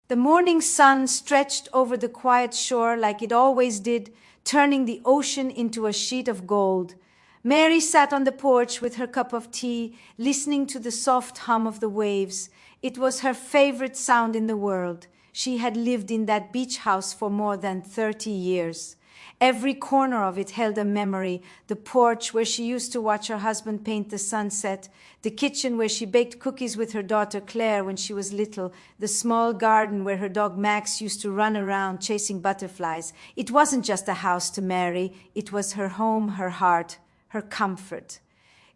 The morning sun stretched over the quiet shore like it always did, turning the ocean into a sheet of gold. Mary sat on the porch with her cup of tea, listening to the soft hum of the waves. It was her favorite sound in the world. She had lived in that beach house for more than 30 years. Every corner of it held a memory: the porch where she used to watch her husband paint the sunset, the kitchen where she baked cookies with her daughter Claire when she was little, the small garden where her dog Max used to run around chasing butterflies. It wasn't just a house to Mary, it was her home, her heart, her comfort.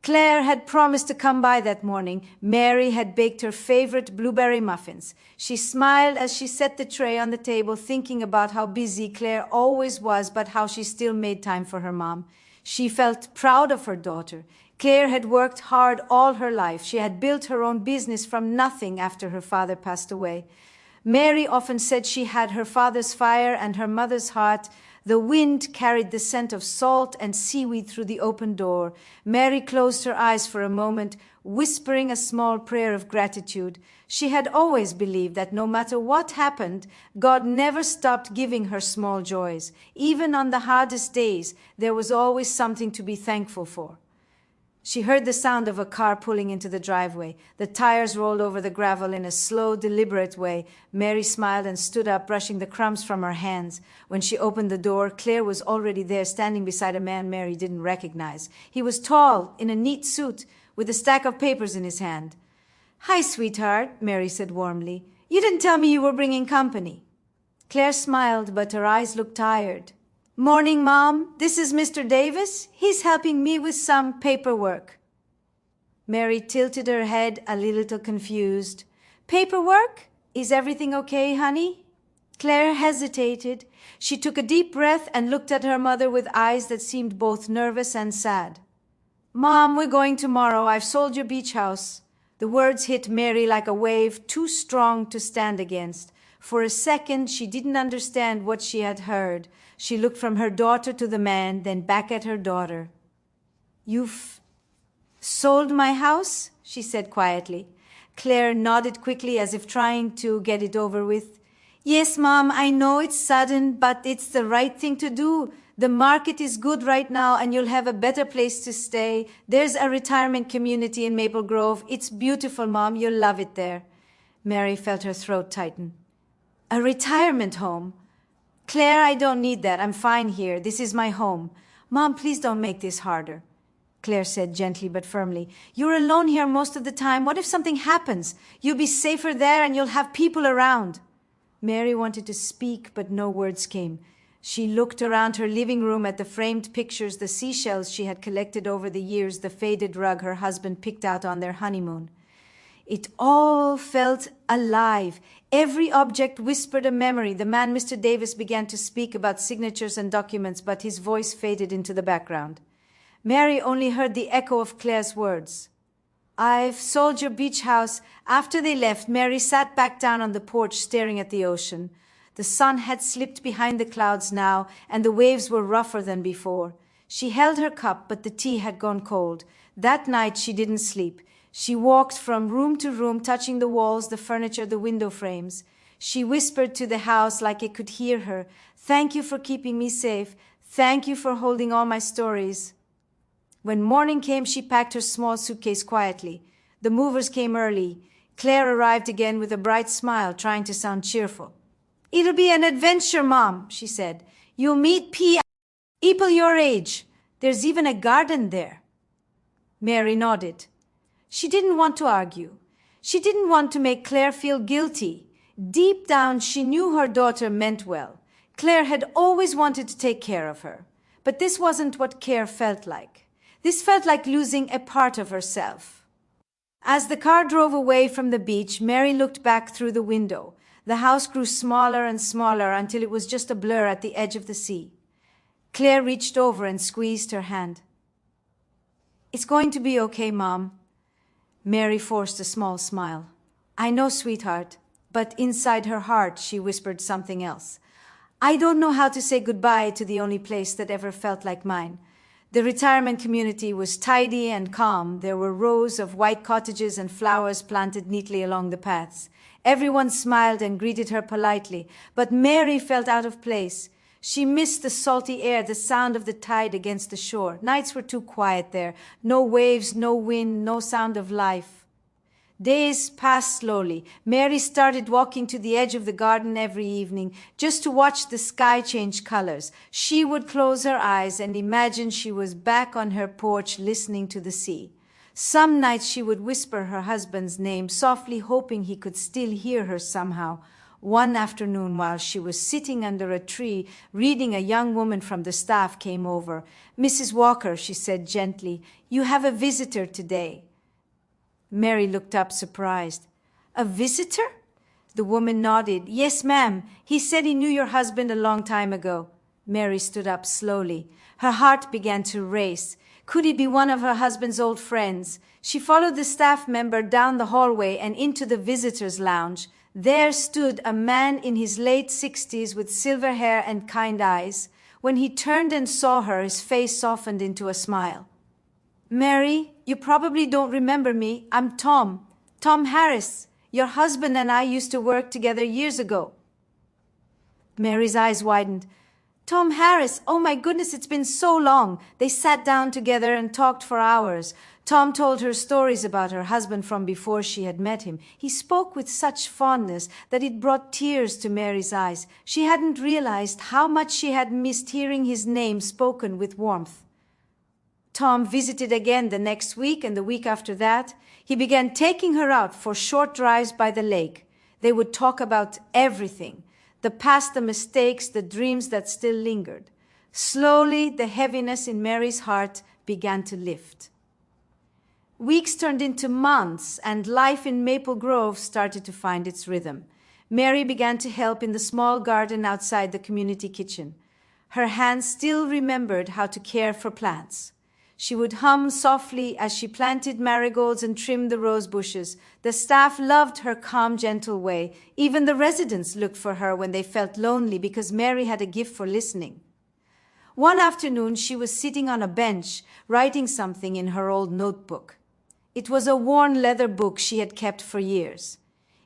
Claire had promised to come by that morning. Mary had baked her favorite blueberry muffins. She smiled as she set the tray on the table, thinking about how busy Claire always was, but how she still made time for her mom. She felt proud of her daughter. Claire had worked hard all her life. She had built her own business from nothing after her father passed away. Mary often said she had her father's fire and her mother's heart. The wind carried the scent of salt and seaweed through the open door. Mary closed her eyes for a moment, whispering a small prayer of gratitude. She had always believed that no matter what happened, God never stopped giving her small joys. Even on the hardest days, there was always something to be thankful for. She heard the sound of a car pulling into the driveway. The tires rolled over the gravel in a slow, deliberate way. Mary smiled and stood up, brushing the crumbs from her hands. When she opened the door, Claire was already there, standing beside a man Mary didn't recognize. He was tall, in a neat suit, with a stack of papers in his hand. "Hi, sweetheart," Mary said warmly. "You didn't tell me you were bringing company." Claire smiled, but her eyes looked tired. "Morning, Mom. This is Mr. Davis. He's helping me with some paperwork." Mary tilted her head, a little confused. "Paperwork? Is everything okay, honey?" Claire hesitated. She took a deep breath and looked at her mother with eyes that seemed both nervous and sad. "Mom, we're going tomorrow. I've sold your beach house." The words hit Mary like a wave, too strong to stand against. For a second, she didn't understand what she had heard. She looked from her daughter to the man, then back at her daughter. "You've sold my house?" she said quietly. Claire nodded quickly as if trying to get it over with. "Yes, Mom, I know it's sudden, but it's the right thing to do. The market is good right now and you'll have a better place to stay. There's a retirement community in Maple Grove. It's beautiful, Mom. You'll love it there." Mary felt her throat tighten. "A retirement home? Claire, I don't need that. I'm fine here. This is my home. Mom, please don't make this harder." Claire said gently but firmly. "You're alone here most of the time. What if something happens? You'll be safer there and you'll have people around." Mary wanted to speak, but no words came. She looked around her living room at the framed pictures, the seashells she had collected over the years, the faded rug her husband picked out on their honeymoon. It all felt alive. Every object whispered a memory. The man, Mr. Davis, began to speak about signatures and documents, but his voice faded into the background. Mary only heard the echo of Claire's words. "I've sold your beach house." After they left, Mary sat back down on the porch, staring at the ocean. The sun had slipped behind the clouds now, and the waves were rougher than before. She held her cup, but the tea had gone cold. That night she didn't sleep. She walked from room to room, touching the walls, the furniture, the window frames. She whispered to the house like it could hear her, "Thank you for keeping me safe. Thank you for holding all my stories." When morning came, she packed her small suitcase quietly. The movers came early. Claire arrived again with a bright smile, trying to sound cheerful. "It'll be an adventure, Mom," she said. "You'll meet people your age. There's even a garden there." Mary nodded. She didn't want to argue. She didn't want to make Claire feel guilty. Deep down, she knew her daughter meant well. Claire had always wanted to take care of her. But this wasn't what care felt like. This felt like losing a part of herself. As the car drove away from the beach, Mary looked back through the window. The house grew smaller and smaller until it was just a blur at the edge of the sea. Claire reached over and squeezed her hand. "It's going to be okay, Mom." Mary forced a small smile. "I know, sweetheart," but inside her heart she whispered something else. "I don't know how to say goodbye to the only place that ever felt like mine. The retirement community was tidy and calm. There were rows of white cottages and flowers planted neatly along the paths. Everyone smiled and greeted her politely, but Mary felt out of place. She missed the salty air, the sound of the tide against the shore. Nights were too quiet there. No waves, no wind, no sound of life. Days passed slowly. Mary started walking to the edge of the garden every evening just to watch the sky change colors. She would close her eyes and imagine she was back on her porch listening to the sea. Some nights she would whisper her husband's name softly, hoping he could still hear her somehow. One afternoon, while she was sitting under a tree reading, a young woman from the staff came over. "Mrs. Walker," she said gently, "you have a visitor today." Mary looked up surprised. "A visitor?" The woman nodded. "Yes, ma'am. He said he knew your husband a long time ago." Mary stood up slowly. Her heart began to race. Could he be one of her husband's old friends? She followed the staff member down the hallway and into the visitors' lounge. There stood a man in his late 60s with silver hair and kind eyes. When he turned and saw her, his face softened into a smile. "Mary, you probably don't remember me. I'm Tom Harris. Your husband and I used to work together years ago." Mary's eyes widened. "Tom Harris, oh my goodness, it's been so long." They sat down together and talked for hours. Tom told her stories about her husband from before she had met him. He spoke with such fondness that it brought tears to Mary's eyes. She hadn't realized how much she had missed hearing his name spoken with warmth. Tom visited again the next week and the week after that. He began taking her out for short drives by the lake. They would talk about everything: the past, the mistakes, the dreams that still lingered. Slowly, the heaviness in Mary's heart began to lift. Weeks turned into months, and life in Maple Grove started to find its rhythm. Mary began to help in the small garden outside the community kitchen. Her hands still remembered how to care for plants. She would hum softly as she planted marigolds and trimmed the rose bushes. The staff loved her calm, gentle way. Even the residents looked for her when they felt lonely, because Mary had a gift for listening. One afternoon, she was sitting on a bench, writing something in her old notebook. It was a worn leather book she had kept for years.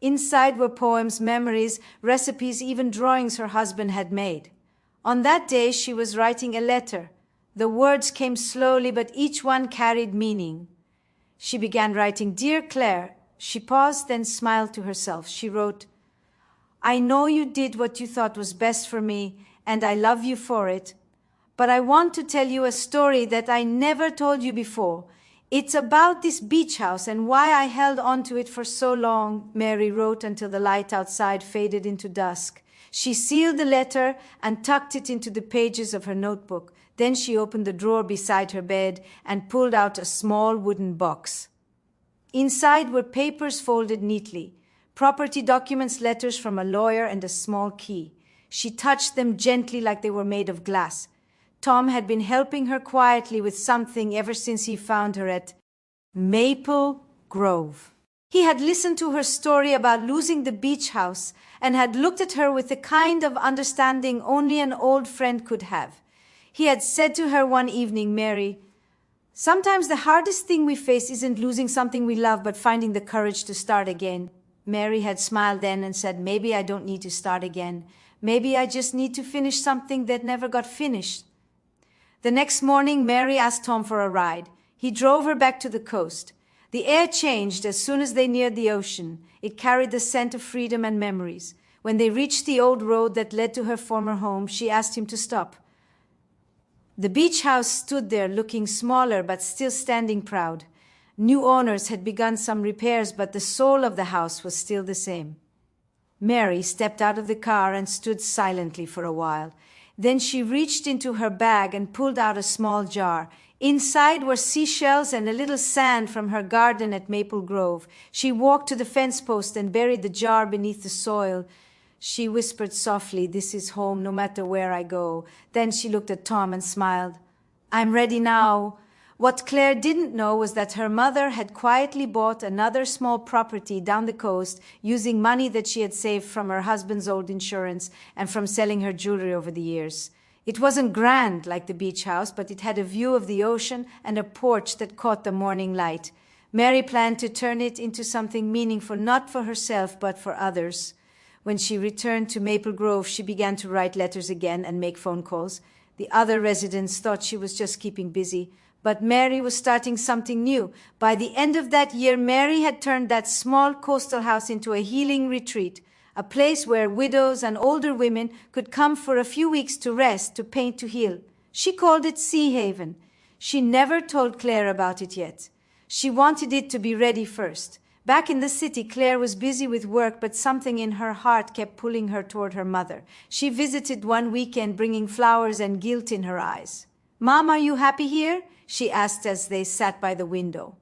Inside were poems, memories, recipes, even drawings her husband had made. On that day, she was writing a letter. The words came slowly, but each one carried meaning. She began writing, "Dear Claire." She paused, then smiled to herself. She wrote, "I know you did what you thought was best for me, and I love you for it. But I want to tell you a story that I never told you before. It's about this beach house and why I held on to it for so long." Mary wrote until the light outside faded into dusk. She sealed the letter and tucked it into the pages of her notebook. Then she opened the drawer beside her bed and pulled out a small wooden box. Inside were papers folded neatly, property documents, letters from a lawyer, and a small key. She touched them gently like they were made of glass. Tom had been helping her quietly with something ever since he found her at Maple Grove. He had listened to her story about losing the beach house and had looked at her with the kind of understanding only an old friend could have. He had said to her one evening, "Mary, sometimes the hardest thing we face isn't losing something we love, but finding the courage to start again." Mary had smiled then and said, "Maybe I don't need to start again. Maybe I just need to finish something that never got finished." The next morning, Mary asked Tom for a ride. He drove her back to the coast. The air changed as soon as they neared the ocean. It carried the scent of freedom and memories. When they reached the old road that led to her former home, she asked him to stop. The beach house stood there, looking smaller but still standing proud. New owners had begun some repairs, but the soul of the house was still the same. Mary stepped out of the car and stood silently for a while. Then she reached into her bag and pulled out a small jar. Inside were seashells and a little sand from her garden at Maple Grove. She walked to the fence post and buried the jar beneath the soil. She whispered softly, "This is home no matter where I go." Then she looked at Tom and smiled. "I'm ready now." What Claire didn't know was that her mother had quietly bought another small property down the coast using money that she had saved from her husband's old insurance and from selling her jewelry over the years. It wasn't grand like the beach house, but it had a view of the ocean and a porch that caught the morning light. Mary planned to turn it into something meaningful, not for herself, but for others. When she returned to Maple Grove, she began to write letters again and make phone calls. The other residents thought she was just keeping busy, but Mary was starting something new. By the end of that year, Mary had turned that small coastal house into a healing retreat, a place where widows and older women could come for a few weeks to rest, to paint, to heal. She called it Sea Haven. She never told Claire about it yet. She wanted it to be ready first. Back in the city, Claire was busy with work, but something in her heart kept pulling her toward her mother. She visited one weekend, bringing flowers and guilt in her eyes. "Mom, are you happy here?" she asked as they sat by the window.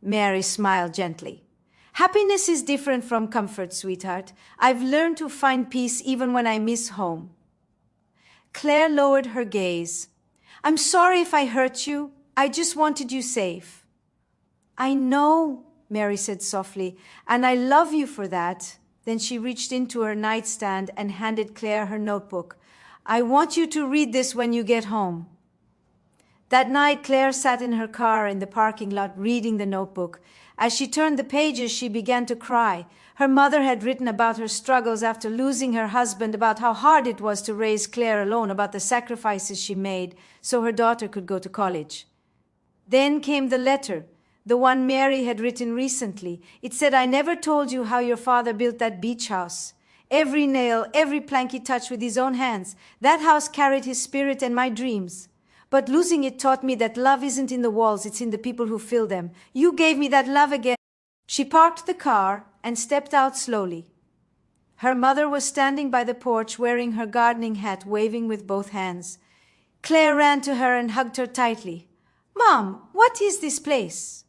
Mary smiled gently. "Happiness is different from comfort, sweetheart. I've learned to find peace even when I miss home." Claire lowered her gaze. "I'm sorry if I hurt you. I just wanted you safe." "I know," Mary said softly, "and I love you for that." Then she reached into her nightstand and handed Claire her notebook. "I want you to read this when you get home." That night, Claire sat in her car in the parking lot reading the notebook. As she turned the pages, she began to cry. Her mother had written about her struggles after losing her husband, about how hard it was to raise Claire alone, about the sacrifices she made so her daughter could go to college. Then came the letter, the one Mary had written recently. It said, "I never told you how your father built that beach house. Every nail, every plank he touched with his own hands. That house carried his spirit and my dreams. But losing it taught me that love isn't in the walls, it's in the people who fill them. You gave me that love again." She parked the car and stepped out slowly. Her mother was standing by the porch wearing her gardening hat, waving with both hands. Claire ran to her and hugged her tightly. "Mom, what is this place?"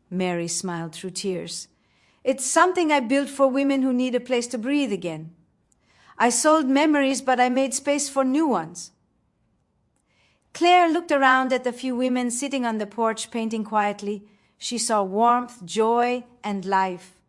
Mary smiled through tears. "It's something I built for women who need a place to breathe again. I sold memories, but I made space for new ones." Claire looked around at the few women sitting on the porch painting quietly. She saw warmth, joy, and life.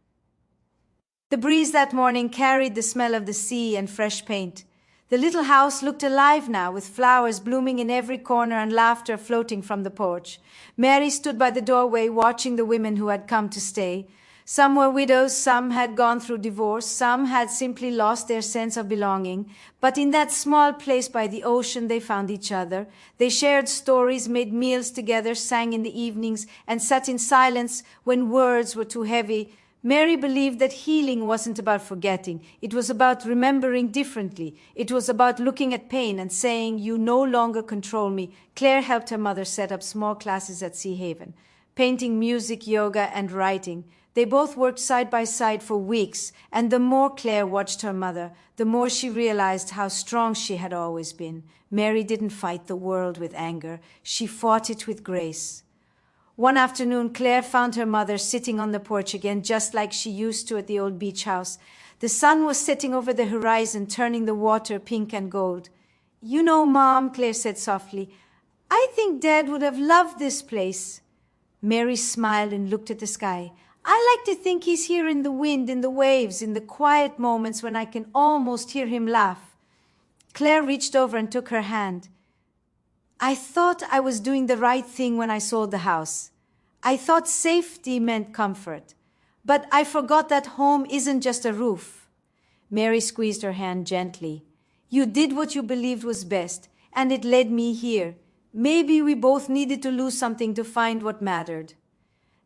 The breeze that morning carried the smell of the sea and fresh paint. The little house looked alive now, with flowers blooming in every corner and laughter floating from the porch. Mary stood by the doorway watching the women who had come to stay. Some were widows, some had gone through divorce, some had simply lost their sense of belonging. But in that small place by the ocean, they found each other. They shared stories, made meals together, sang in the evenings, and sat in silence when words were too heavy. Mary believed that healing wasn't about forgetting. It was about remembering differently. It was about looking at pain and saying, "You no longer control me." Claire helped her mother set up small classes at Sea Haven, painting, music, yoga, and writing. They both worked side by side for weeks, and the more Claire watched her mother, the more she realized how strong she had always been. Mary didn't fight the world with anger. She fought it with grace. One afternoon, Claire found her mother sitting on the porch again, just like she used to at the old beach house. The sun was setting over the horizon, turning the water pink and gold. "You know, Mom," Claire said softly, "I think Dad would have loved this place." Mary smiled and looked at the sky. "I like to think he's here in the wind, in the waves, in the quiet moments when I can almost hear him laugh." Claire reached over and took her hand. "I thought I was doing the right thing when I sold the house. I thought safety meant comfort. But I forgot that home isn't just a roof." Mary squeezed her hand gently. "You did what you believed was best, and it led me here. Maybe we both needed to lose something to find what mattered."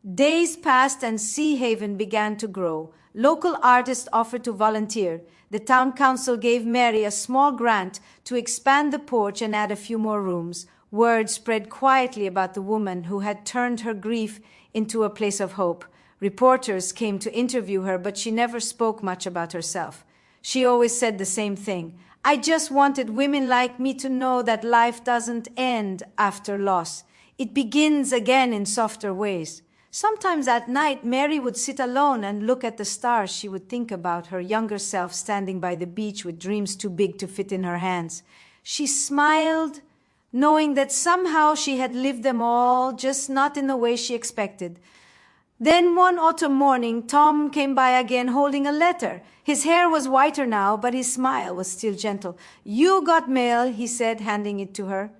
Days passed and Sea Haven began to grow. Local artists offered to volunteer. The town council gave Mary a small grant to expand the porch and add a few more rooms. Word spread quietly about the woman who had turned her grief into a place of hope. Reporters came to interview her, but she never spoke much about herself. She always said the same thing. "I just wanted women like me to know that life doesn't end after loss. It begins again in softer ways." Sometimes at night, Mary would sit alone and look at the stars. She would think about her younger self standing by the beach with dreams too big to fit in her hands. She smiled, knowing that somehow she had lived them all, just not in the way she expected. Then one autumn morning, Tom came by again holding a letter. His hair was whiter now, but his smile was still gentle. "You got mail," he said, handing it to her.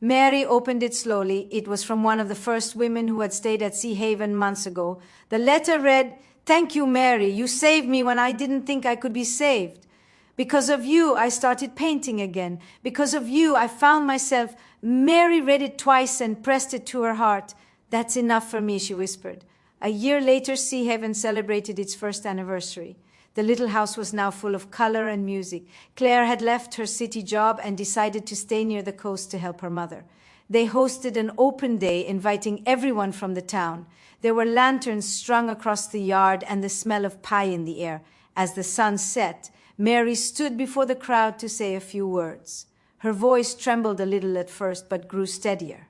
Mary opened it slowly. It was from one of the first women who had stayed at Sea Haven months ago. The letter read, "Thank you, Mary. You saved me when I didn't think I could be saved. Because of you, I started painting again. Because of you, I found myself." Mary read it twice and pressed it to her heart. "That's enough for me," she whispered. A year later, Sea Haven celebrated its first anniversary. The little house was now full of color and music. Claire had left her city job and decided to stay near the coast to help her mother. They hosted an open day, inviting everyone from the town. There were lanterns strung across the yard and the smell of pie in the air. As the sun set, Mary stood before the crowd to say a few words. Her voice trembled a little at first, but grew steadier.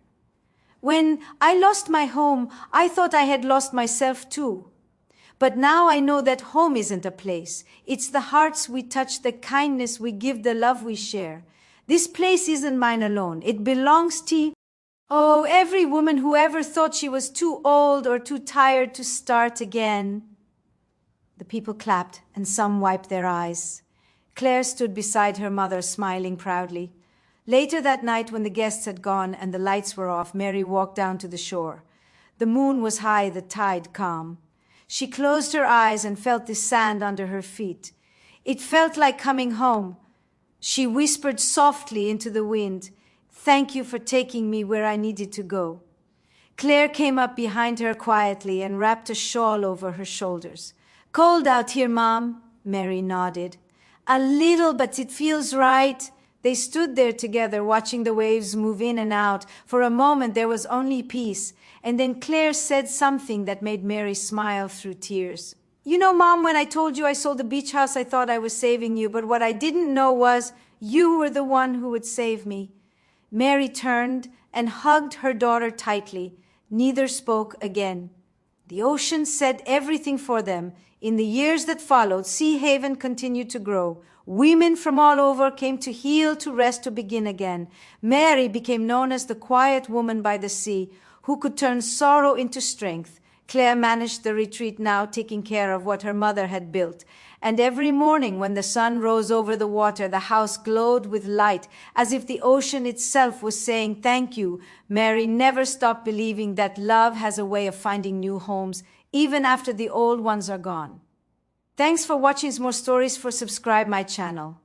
"When I lost my home, I thought I had lost myself too. But now I know that home isn't a place. It's the hearts we touch, the kindness we give, the love we share. This place isn't mine alone. It belongs to, oh, every woman who ever thought she was too old or too tired to start again." The people clapped, and some wiped their eyes. Claire stood beside her mother, smiling proudly. Later that night, when the guests had gone and the lights were off, Mary walked down to the shore. The moon was high, the tide calm. She closed her eyes and felt the sand under her feet. It felt like coming home. She whispered softly into the wind, "Thank you for taking me where I needed to go." Claire came up behind her quietly and wrapped a shawl over her shoulders. "Cold out here, Mom," Mary nodded. "A little, but it feels right." They stood there together, watching the waves move in and out. For a moment there was only peace, and then Claire said something that made Mary smile through tears. "You know, Mom, when I told you I sold the beach house, I thought I was saving you, but what I didn't know was you were the one who would save me." Mary turned and hugged her daughter tightly. Neither spoke again. The ocean said everything for them. In the years that followed, Sea Haven continued to grow. Women from all over came to heal, to rest, to begin again. Mary became known as the quiet woman by the sea, who could turn sorrow into strength. Claire managed the retreat now, taking care of what her mother had built. And every morning when the sun rose over the water, the house glowed with light, as if the ocean itself was saying thank you. Mary never stopped believing that love has a way of finding new homes, even after the old ones are gone. Thanks for watching more stories. Subscribe my channel.